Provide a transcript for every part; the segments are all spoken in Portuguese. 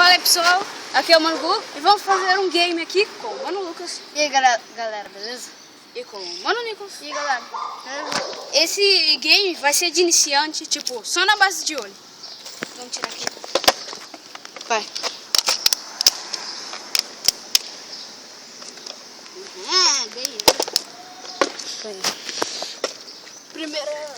Fala aí, pessoal, aqui é o Mano Gu e vamos fazer um game aqui com o Mano Lucas. E aí, galera, beleza? E com o Mano Nicolas. E aí, galera, beleza? Esse game vai ser de iniciante, tipo, só na base de olho. Vamos tirar aqui. Vai. Ganhei. Ganhei. Primeiro.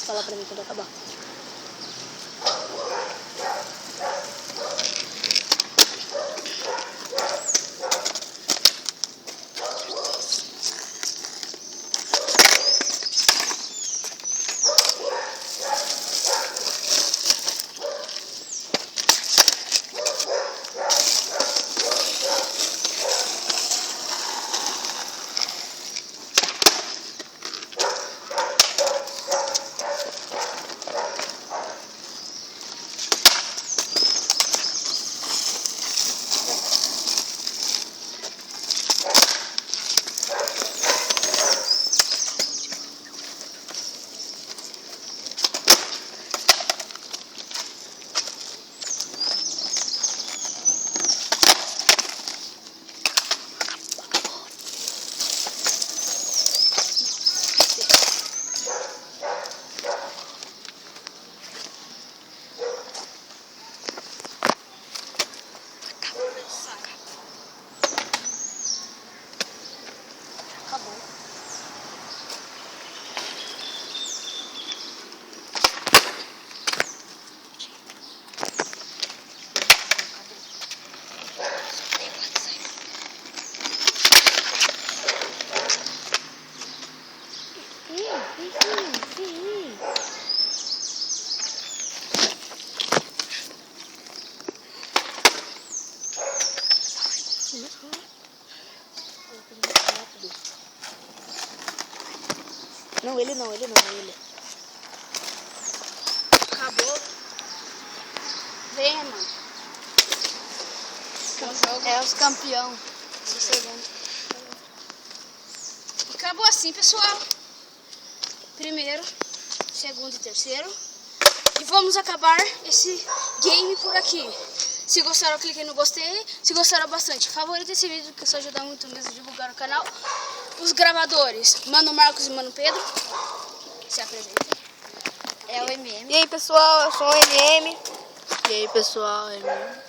Fala pra mim quando acabar. Acabou. Não, ele não, ele. Acabou. Venha, mano. É os campeão do segundo. Acabou assim, pessoal. Primeiro, segundo e terceiro. E vamos acabar esse game por aqui. Se gostaram, clique no gostei. Se gostaram bastante, favorita esse vídeo, que isso ajuda muito mesmo a divulgar o canal. Os gravadores, Mano Marcos e Mano Pedro. Se apresentem. É o MM. E aí, pessoal, eu sou o MM. E aí, pessoal, MM.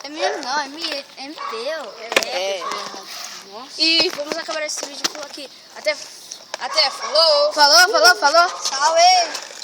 MM não, MP. Nossa. E vamos acabar esse vídeo por aqui. Até falou! Falou. Salve!